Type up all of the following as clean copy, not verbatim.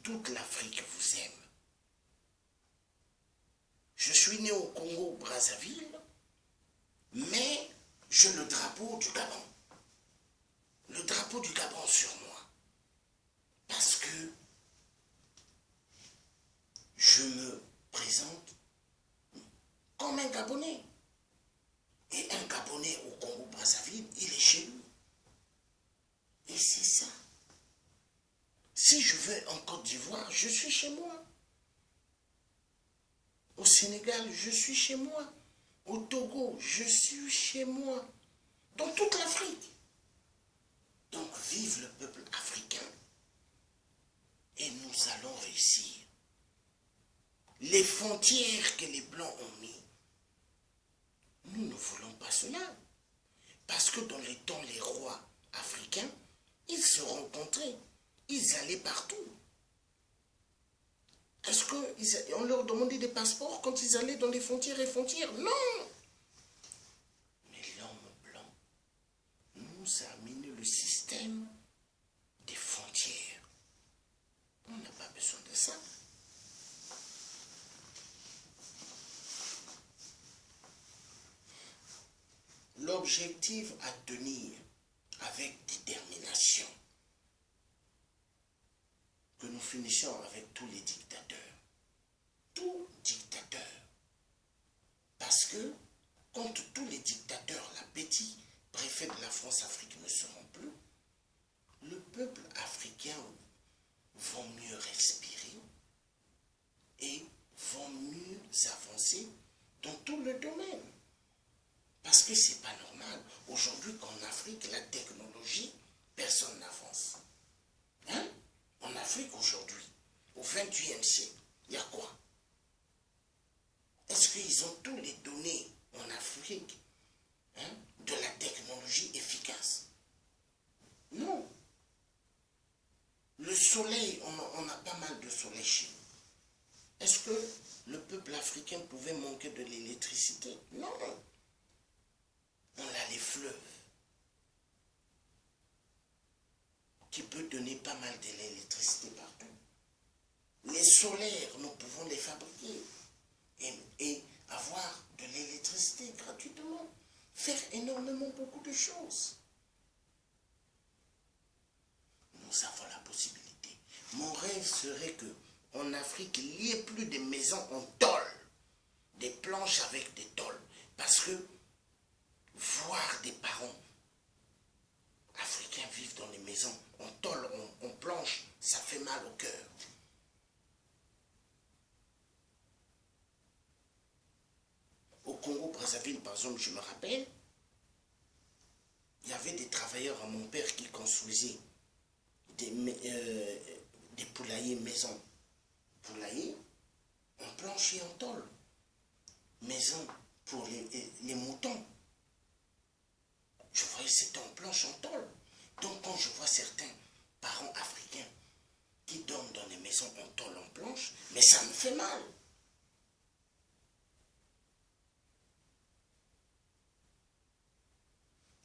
toute l'Afrique vous aime. Je suis né au Congo-Brazzaville, mais j'ai le drapeau du Gabon. Le drapeau du Gabon sur moi. Parce que je me présente comme un Gabonais. Et un Gabonais au Congo-Brazzaville, il est chez lui. Et c'est ça. Si je vais en Côte d'Ivoire, je suis chez moi. Au Sénégal, je suis chez moi. Au Togo, je suis chez moi. Dans toute l'Afrique. Donc vive le peuple africain. Et nous allons réussir. Les frontières que les Blancs ont mis, nous ne voulons pas cela. Parce que dans les temps, les rois africains, ils se rencontraient. Ils allaient partout. Est-ce qu'on leur demandait des passeports quand ils allaient dans les frontières et frontières? Non. Mais l'homme blanc nous a amené le système des frontières. On n'a pas besoin de ça. L'objectif à tenir avec détermination, que nous finissions avec tous les dictateurs. Tous dictateurs. Parce que, contre tous les dictateurs, la petite préfet de la France-Afrique ne seront plus, le peuple africain va mieux respirer et va mieux avancer dans tout le domaine. Parce que c'est pas normal. Aujourd'hui, qu'en Afrique, la technologie, personne n'avance. Hein? En Afrique aujourd'hui, au 21e siècle, il y a quoi? Est-ce qu'ils ont tous les données en Afrique, hein, de la technologie efficace? Non. Le soleil, on a pas mal de soleil chez nous. Est-ce que le peuple africain pouvait manquer de l'électricité? Non. On a les fleuves qui peuvent donner pas mal de l'électricité partout. Les solaires, nous pouvons les fabriquer et avoir de l'électricité gratuitement. Faire énormément beaucoup de choses. Nous avons la possibilité. Mon rêve serait que en Afrique, il n'y ait plus de maisons en tôle, des planches avec des tôles. Parce que voir des parents africains vivre dans les maisons en tôle, en planche, ça fait mal au cœur. Au Congo-Brazzaville, par exemple, je me rappelle, il y avait des travailleurs à mon père qui construisaient des poulaillers maison. Poulaillers en planche et en tôle. Maison pour les moutons. Je voyais c'était en planche en tôle. Donc quand je vois certains parents africains qui dorment dans des maisons en tôle en planche, mais ça me fait mal.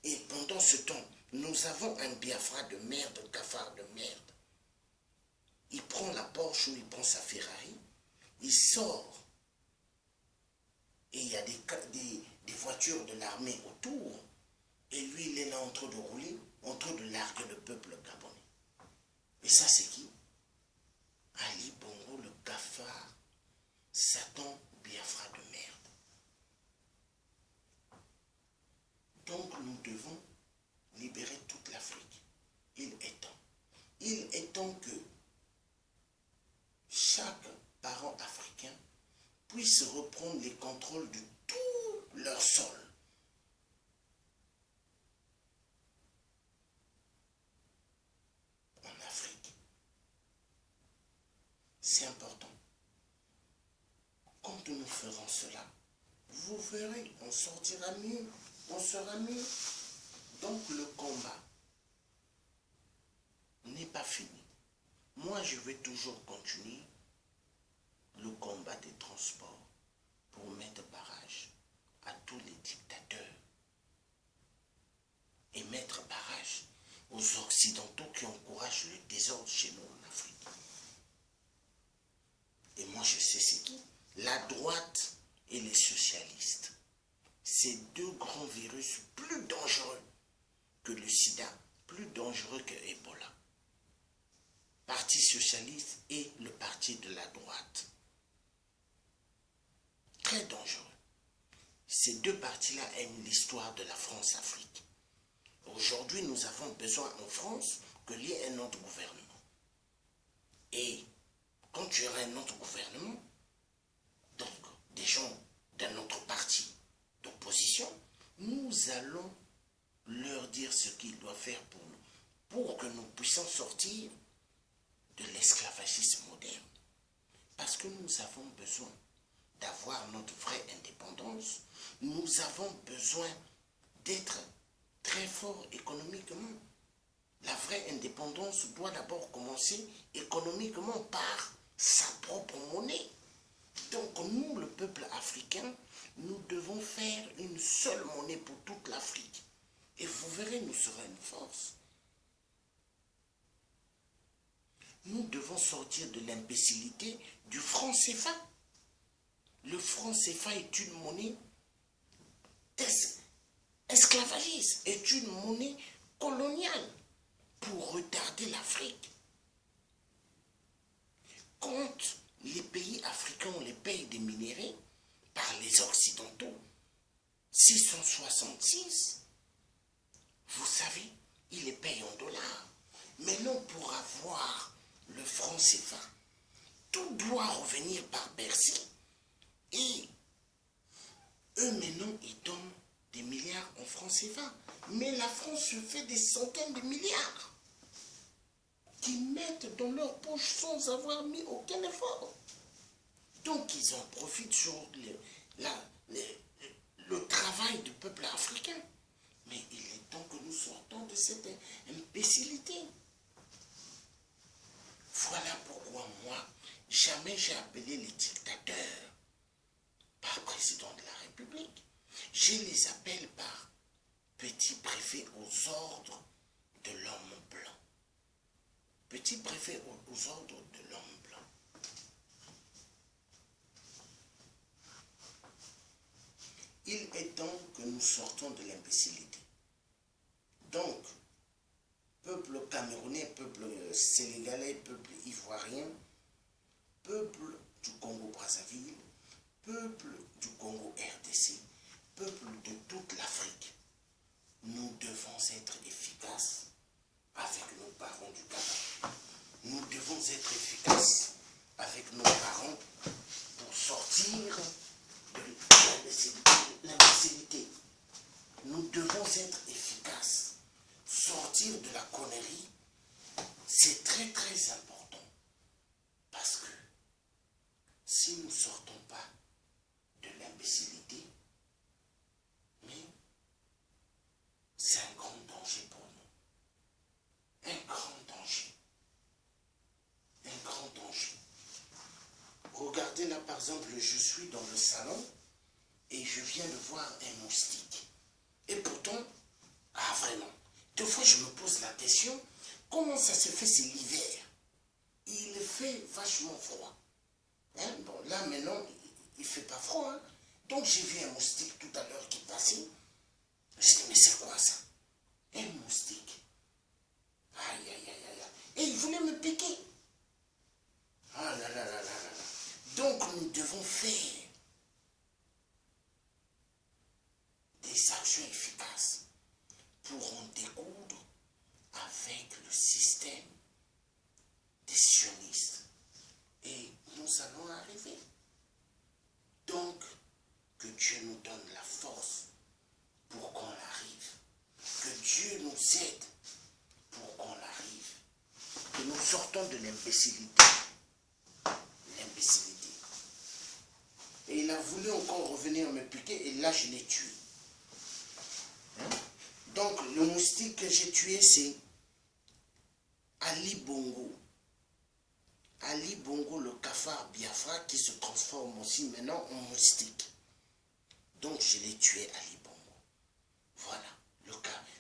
Et pendant ce temps, nous avons un Biafra de merde, un cafard de merde. Il prend la Porsche ou il prend sa Ferrari, il sort. Et il y a des voitures de l'armée autour. Et lui, il est là en train de rouler, en train de larguer le peuple gabonais. Et ça, c'est qui? Ali Bongo, le cafard, Satan, Biafra de merde. Donc, nous devons libérer toute l'Afrique. Il est temps. Il est temps que chaque parent africain puisse reprendre les contrôles de tout leur sol. En Afrique. C'est important. Quand nous ferons cela, vous verrez, on sortira mieux, on sera mieux. Donc le combat n'est pas fini. Moi, je vais toujours continuer le combat des transports pour mettre barrage à tous les dictateurs et mettre barrage aux Occidentaux qui encouragent le désordre chez nous en Afrique. Et moi, je sais c'est qui. La droite et les socialistes. Ces deux grands virus plus dangereux que le sida, plus dangereux que Ebola. Parti socialiste et le parti de la droite. Très dangereux. Ces deux partis-là aiment l'histoire de la France-Afrique. Aujourd'hui, nous avons besoin en France qu'il y ait un autre gouvernement. Et quand tu auras un autre gouvernement, donc des gens d'un autre parti d'opposition, nous allons leur dire ce qu'ils doivent faire pour que nous puissions sortir de l'esclavagisme moderne. Parce que nous avons besoin d'avoir notre vraie indépendance, nous avons besoin d'être très forts économiquement. La vraie indépendance doit d'abord commencer économiquement par sa propre monnaie. Donc nous, le peuple africain, nous devons faire une seule monnaie pour toute l'Afrique. Et vous verrez, nous serons une force. Nous devons sortir de l'imbécilité du franc CFA. Le franc CFA est une monnaie esclavagiste, est une monnaie coloniale pour retarder l'Afrique. Quand les pays africains, on les paye des minéraux par les Occidentaux, 666, vous savez, ils les payent en dollars. Maintenant, pour avoir le franc CFA, tout doit revenir par Bercy. Et eux, maintenant, ils donnent des milliards en francs CFA. Mais la France se fait des centaines de milliards qui mettent dans leur poche sans avoir mis aucun effort. Donc, ils en profitent sur le travail du peuple africain. Mais il est temps que nous sortons de cette imbécilité. Voilà pourquoi moi, jamais j'ai appelé les dictateurs par président de la République. Je les appelle par petit préfet aux ordres de l'homme blanc. Petit préfet aux ordres de l'homme blanc. Il est temps que nous sortons de l'imbécilité. Donc, peuple camerounais, peuple sénégalais, peuple ivoirien, peuple du Congo-Brazzaville, peuple du Congo-RDC, peuple de toute l'Afrique, nous devons être efficaces avec nos parents du Ghana. Nous devons être efficaces avec nos parents pour sortir de l'imbécilité. Nous devons être efficaces. Sortir de la connerie, c'est très très important. Parce que si nous ne sortons pas de l'imbécilité, mais c'est un grand danger pour nous. Un grand danger. Un grand danger. Regardez là par exemple, je suis dans le salon et je viens de voir un moustique. Et pourtant, ah vraiment, deux fois je me pose la question, comment ça se fait, c'est l'hiver? Il fait vachement froid. Hein? Bon, là maintenant, il ne fait pas froid. Hein? Donc j'ai vu un moustique tout à l'heure qui passait. J'ai dit, mais c'est quoi ça? Un moustique. Aïe, aïe, aïe, aïe. Et il voulait me piquer. Ah là là là là là. Donc nous devons faire des actions efficaces pour en découdre avec le système des sionistes. Et nous allons arriver. Donc, que Dieu nous donne la force pour qu'on arrive. Que Dieu nous aide pour qu'on arrive. Que nous sortons de l'imbécilité. L'imbécilité. Et il a voulu encore revenir me piquer et là je l'ai tué. Hein? Donc le moustique que j'ai tué c'est Ali Bongo. Ali Bongo, le cafard Biafra qui se transforme aussi maintenant en moustique. Donc je l'ai tué Ali Bongo. Voilà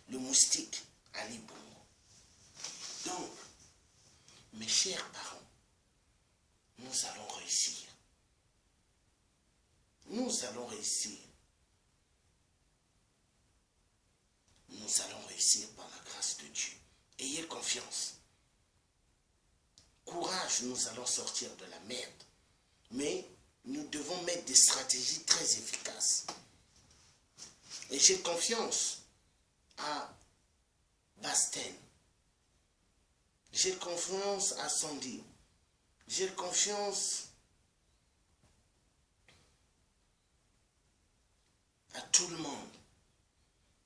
le moustique Ali Bongo. Donc, mes chers parents, nous allons réussir. Nous allons réussir. Nous allons réussir par la grâce de Dieu. Ayez confiance. Courage, nous allons sortir de la merde. Mais nous devons mettre des stratégies très efficaces. Et j'ai confiance à Basten. J'ai confiance à Sandy. J'ai confiance à tout le monde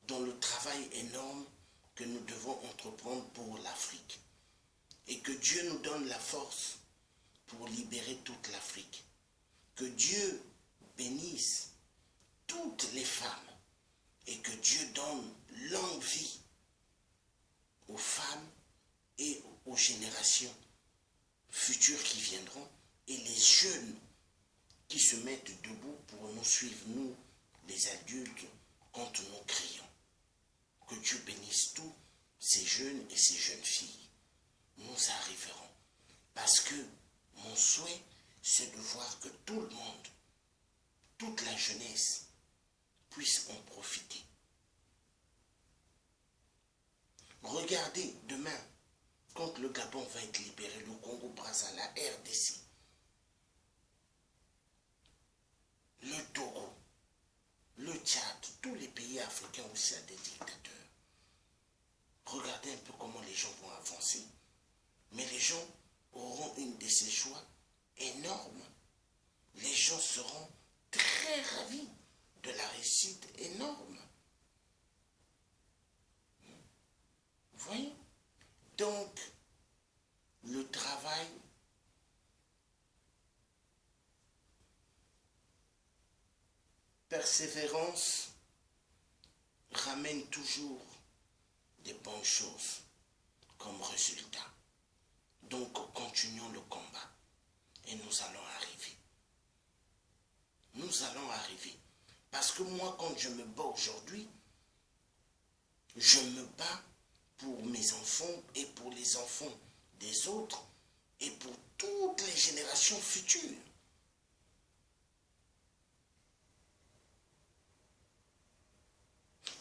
dans le travail énorme que nous devons entreprendre pour l'Afrique. Et que Dieu nous donne la force pour libérer toute l'Afrique. Que Dieu bénisse toutes les femmes et que Dieu donne longue vie aux femmes et aux générations futures qui viendront et les jeunes qui se mettent debout pour nous suivre, nous, les adultes, quand nous crions. Que Dieu bénisse tous ces jeunes et ces jeunes filles. Nous arriverons. Parce que mon souhait, c'est de voir que tout le monde, toute la jeunesse, puisse en profiter. Regardez demain, quand le Gabon va être libéré, le Congo-Brazza, la RDC, le Togo, le Tchad, tous les pays africains aussi à des dictateurs. Regardez un peu comment les gens vont avancer. Mais les gens auront une de ces joies énormes. Les gens seront très ravis de la réussite énorme. Vous voyez? Donc, le travail persévérance ramène toujours des bonnes choses comme résultat. Donc, continuons le combat et nous allons arriver. Nous allons arriver. Parce que moi, quand je me bats aujourd'hui, je me bats pour mes enfants et pour les enfants des autres et pour toutes les générations futures.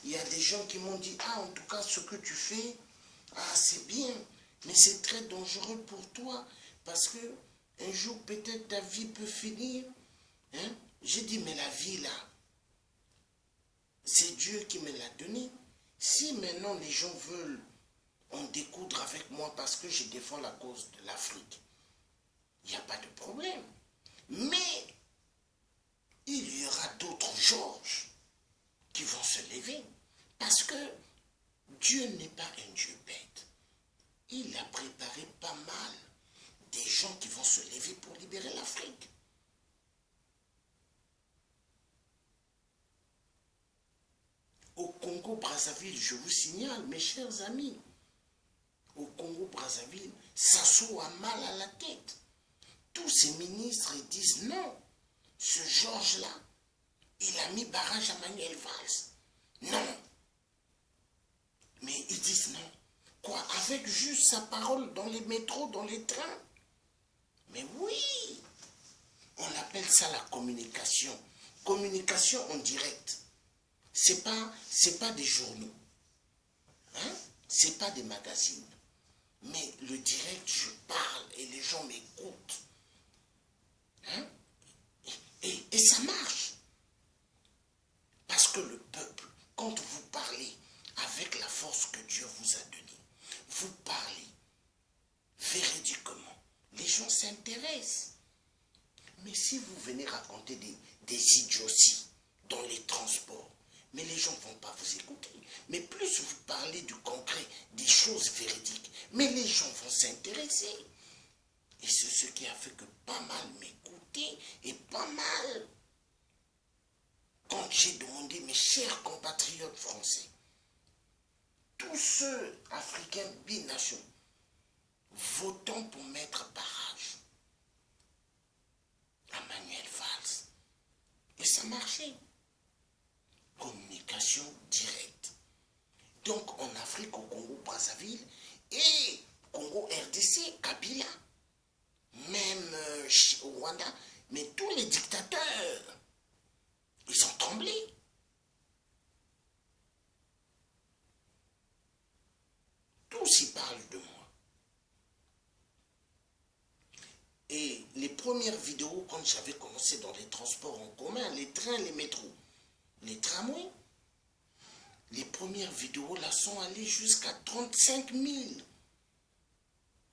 Il y a des gens qui m'ont dit, ah, en tout cas, ce que tu fais, ah, c'est bien, mais c'est très dangereux pour toi, parce que un jour, peut-être, ta vie peut finir. Hein? J'ai dit, mais la vie, là, c'est Dieu qui me l'a donnée. Si maintenant, les gens veulent en découdre avec moi parce que je défends la cause de l'Afrique, il n'y a pas de problème. Mais, il y aura d'autres Georges qui vont se lever. Parce que Dieu n'est pas un Dieu bête. Il a préparé pas mal des gens qui vont se lever pour libérer l'Afrique. Au Congo-Brazzaville, je vous signale, mes chers amis, au Congo-Brazzaville, Sassou a mal à la tête. Tous ces ministres ils disent non, ce Georges-là, il a mis barrage à Manuel Valls. Non. Mais ils disent non. Quoi? Avec juste sa parole dans les métros, dans les trains? Mais oui! On appelle ça la communication. Communication en direct. C'est pas des journaux. Hein? C'est pas des magazines. Mais le direct, je parle et les gens m'écoutent. Hein? Et ça marche. Parce que le peuple, quand vous parlez avec la force que Dieu vous a donnée, vous parlez véridiquement, les gens s'intéressent. Mais si vous venez raconter des idioties dans les transports, mais les gens ne vont pas vous écouter. Mais plus vous parlez du concret, des choses véridiques, mais les gens vont s'intéresser. Et c'est ce qui a fait que pas mal m'écoutaient et pas mal. Quand j'ai demandé mes chers compatriotes français, tous ceux africains binationaux, votons pour mettre barrage à Manuel Valls. Et ça marchait. Communication directe. Donc en Afrique, au Congo-Brazzaville et Congo-RDC, Kabila, même au Rwanda, mais tous les dictateurs, ils ont tremblé. Tous y parlent de moi. Et les premières vidéos, quand j'avais commencé dans les transports en commun, les trains, les métros, les tramways, les premières vidéos là sont allées jusqu'à 35 000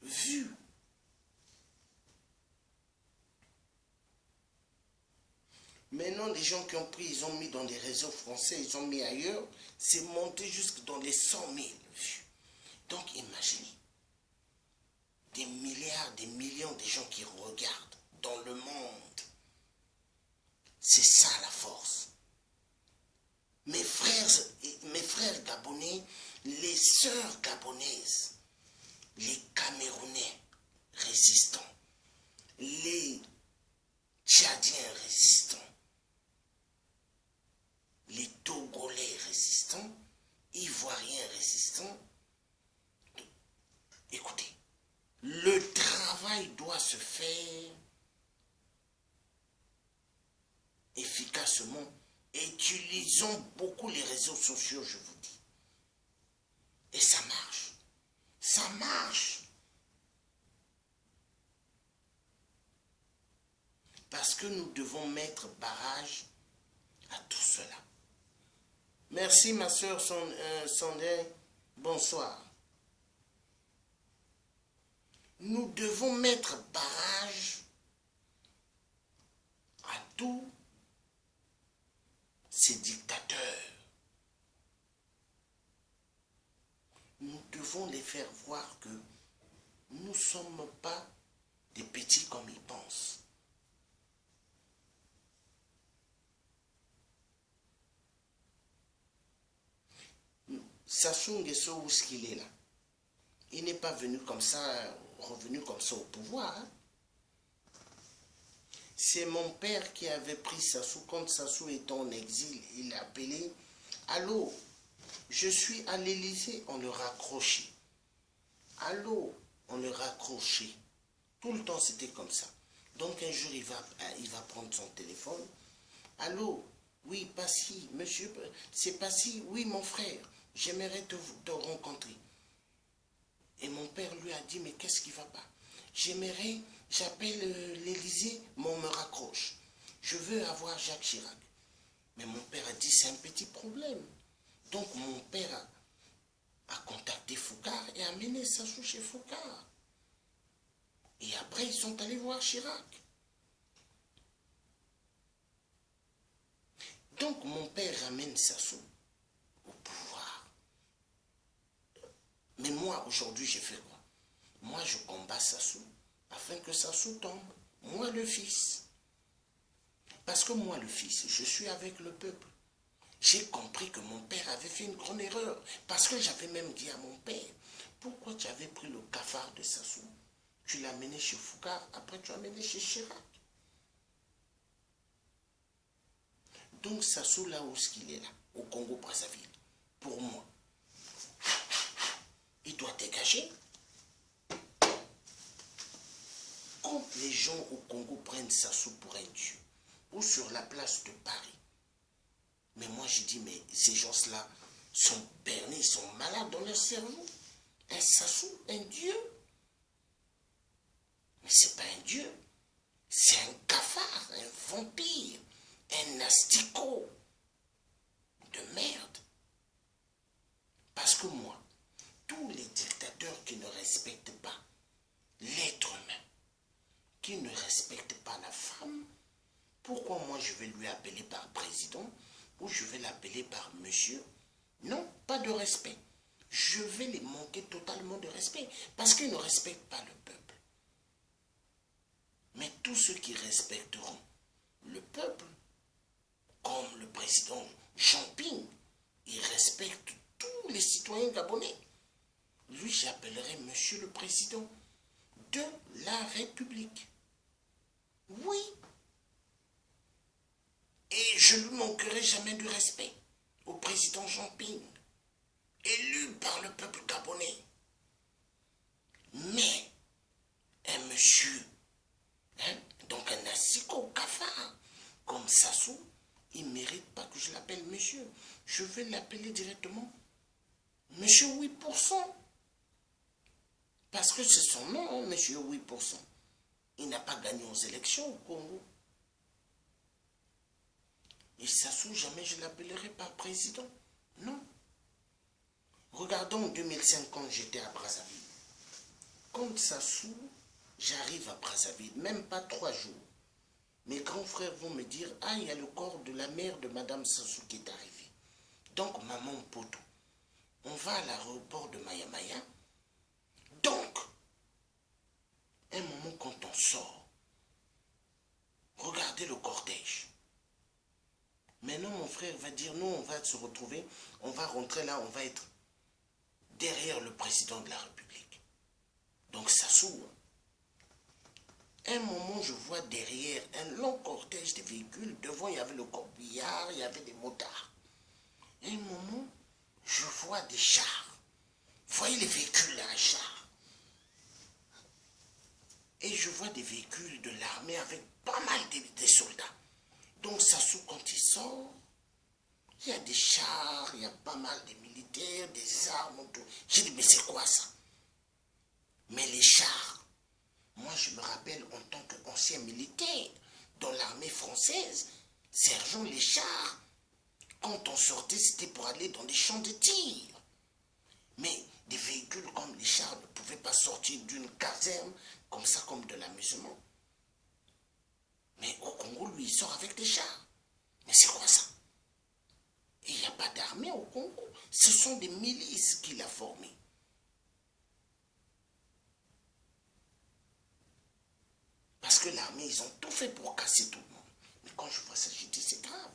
vues. Maintenant, les gens qui ont pris, ils ont mis dans les réseaux français, ils ont mis ailleurs, c'est monté jusque dans les 100 000 vues. Donc, imaginez, des milliards, des millions de gens qui regardent dans le monde. C'est ça la force. Mes frères gabonais, les sœurs gabonaises, les Camerounais résistants, les Tchadiens résistants, les Togolais résistants, Ivoiriens résistants. Écoutez, le travail doit se faire efficacement. Utilisons beaucoup les réseaux sociaux, je vous dis. Et ça marche. Ça marche. Parce que nous devons mettre barrage à tout cela. Merci ma soeur Sandrine. Bonsoir. Nous devons mettre barrage à tous ces dictateurs. Nous devons les faire voir que nous ne sommes pas des petits comme ils pensent. Sassou Nguesso, où est-ce qu'il est là? Il n'est pas venu comme ça, revenu comme ça au pouvoir. Hein? C'est mon père qui avait pris Sassou. Quand Sassou était en exil, il a appelé. Allô, je suis à l'Élysée, on le raccrochait. Allô, on le raccrochait. Tout le temps, c'était comme ça. Donc un jour, il va prendre son téléphone. Allô, oui, Passy, monsieur, c'est Passy, oui, mon frère, j'aimerais te rencontrer. Et mon père lui a dit, mais qu'est-ce qui ne va pas? J'aimerais, j'appelle l'Élysée, mais on me raccroche. Je veux avoir Jacques Chirac. Mais mon père a dit, c'est un petit problème. Donc mon père a contacté Foucault et a amené Sassou chez Foucault. Et après, ils sont allés voir Chirac. Donc mon père ramène Sassou au pouvoir. Mais moi, aujourd'hui, j'ai fait quoi? Moi, je combats Sassou afin que Sassou tombe. Moi, le fils. Parce que moi, le fils, je suis avec le peuple. J'ai compris que mon père avait fait une grande erreur. Parce que j'avais même dit à mon père, pourquoi tu avais pris le cafard de Sassou? Tu l'as amené chez Foucault, après tu l'as amené chez Chirac. Donc Sassou, là où il est là, au Congo-Brazzaville, pour moi, il doit dégager. Quand les gens au Congo prennent Sassou pour un dieu, ou sur la place de Paris, mais moi j'ai dit, mais ces gens-là sont bernés, ils sont malades dans leur cerveau. Un Sassou, un dieu. Mais c'est pas un dieu. C'est un cafard, un vampire, un asticot de merde. Parce que moi, tous les dictateurs qui ne respectent pas l'être humain, qui ne respectent pas la femme, pourquoi moi je vais lui appeler par président ou je vais l'appeler par monsieur? Non, pas de respect. Je vais les manquer totalement de respect parce qu'ils ne respectent pas le peuple. Mais tous ceux qui respecteront le peuple, comme le président Champing, il respecte tous les citoyens gabonais. Lui, j'appellerai monsieur le président de la République. Oui. Et je ne lui manquerai jamais de respect au président Champing, élu par le peuple gabonais. Mais un monsieur, donc Sassou, il ne mérite pas que je l'appelle monsieur. Je vais l'appeler directement monsieur 8%. Parce que c'est son nom, hein, monsieur 8%. Il n'a pas gagné aux élections au Congo. Et Sassou, jamais je l'appellerai pas président. Non. Regardons en 2005 quand j'étais à Brazzaville. Quand Sassou, j'arrive à Brazzaville, même pas 3 jours. Mes grands frères vont me dire, ah, il y a le corps de la mère de Madame Sassou qui est arrivé. Donc, maman Poto, on va à l'aéroport de Mayamaya. Donc, un moment quand on sort, regardez le cortège. Maintenant, mon frère va dire, nous, on va se retrouver, on va rentrer là, on va être derrière le président de la République. Donc, ça s'ouvre. Un moment, je vois derrière un long cortège de véhicules. Devant, il y avait le corbillard, il y avait des motards. Un moment, je vois des chars. Vous voyez les véhicules là, un char. Et je vois des véhicules de l'armée avec pas mal de soldats. Donc Sassou, quand il sort, il y a des chars, il y a pas mal de militaires, des armes, tout. J'ai dit, mais c'est quoi ça? Mais les chars, moi je me rappelle en tant qu'ancien militaire dans l'armée française, sergent les chars, quand on sortait, c'était pour aller dans des champs de tir. Mais des véhicules comme les chars ne pouvaient pas sortir d'une caserne, comme ça, comme de l'amusement. Mais au Congo, lui, il sort avec des chars. Mais c'est quoi ça? Il n'y a pas d'armée au Congo. Ce sont des milices qu'il a formées. Parce que l'armée, ils ont tout fait pour casser tout le monde. Mais quand je vois ça, je dis, c'est grave.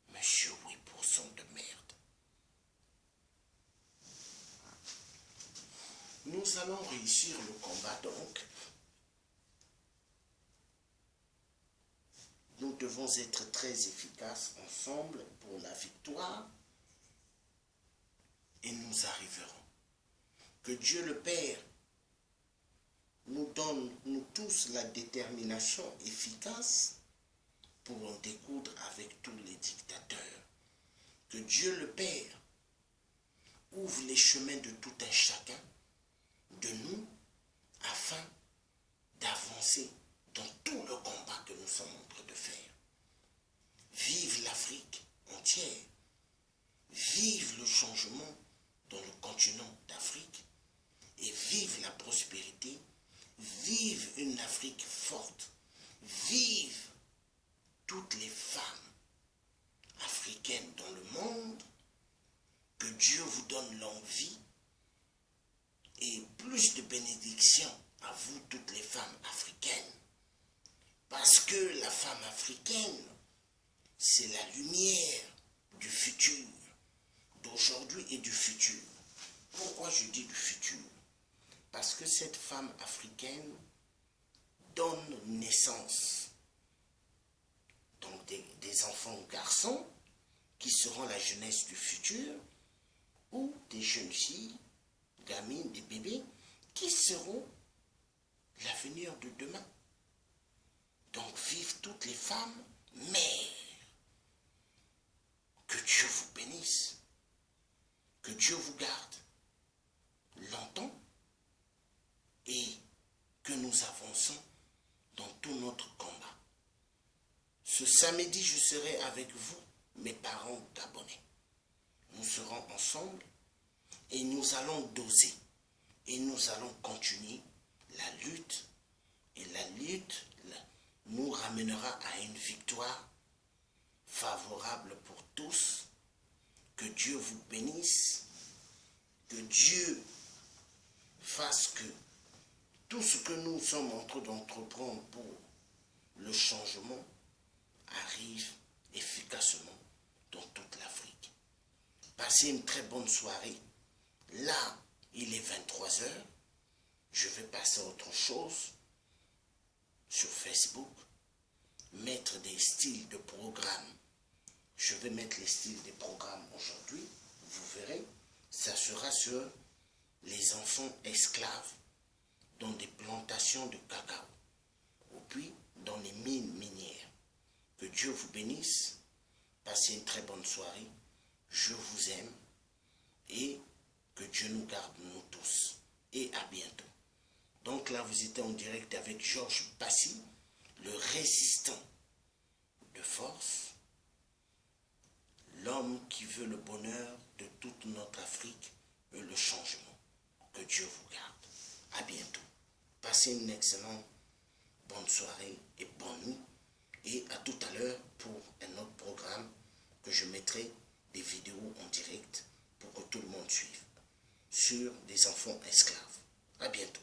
Monsieur 8% de merde. Nous allons réussir le combat donc. Nous devons être très efficaces ensemble pour la victoire et nous arriverons. Que Dieu le Père nous donne, nous tous, la détermination efficace pour en découdre avec tous les dictateurs. Que Dieu le Père ouvre les chemins de tout un chacun de nous afin d'avancer dans tout le combat que nous sommes en train de faire. Vive l'Afrique entière. Vive le changement dans le continent d'Afrique. Et vive la prospérité. Vive une Afrique forte. Vive toutes les femmes africaines dans le monde. Que Dieu vous donne l'envie et plus de bénédictions à vous, toutes les femmes africaines. Parce que la femme africaine, c'est la lumière du futur, d'aujourd'hui et du futur. Pourquoi je dis du futur? Parce que cette femme africaine donne naissance donc des enfants garçons qui seront la jeunesse du futur ou des jeunes filles, gamines, des bébés qui seront l'avenir de demain. Donc vive toutes les femmes mères. Que Dieu vous bénisse. Que Dieu vous garde longtemps et que nous avançons dans tout notre combat. Ce samedi, je serai avec vous, mes parents gabonais. Nous serons ensemble et nous allons doser et nous allons continuer la lutte et la lutte nous ramènera à une victoire favorable pour tous. Que Dieu vous bénisse, que Dieu fasse que tout ce que nous sommes en train d'entreprendre pour le changement arrive efficacement dans toute l'Afrique. Passez une très bonne soirée. Là, il est 23 heures. Je vais passer à autre chose sur Facebook, mettre des styles de programmes. Je vais mettre les styles des programmes aujourd'hui. Vous verrez, ça sera sur les enfants esclaves dans des plantations de cacao, ou puis dans les mines minières. Que Dieu vous bénisse. Passez une très bonne soirée. Je vous aime. Et que Dieu nous garde, nous tous. Et à bientôt. Donc là, vous étiez en direct avec Georges Passy, le résistant de force, l'homme qui veut le bonheur de toute notre Afrique et le changement. Que Dieu vous garde. À bientôt. Passez une excellente bonne soirée et bonne nuit. Et à tout à l'heure pour un autre programme que je mettrai des vidéos en direct pour que tout le monde suive sur des enfants esclaves. À bientôt.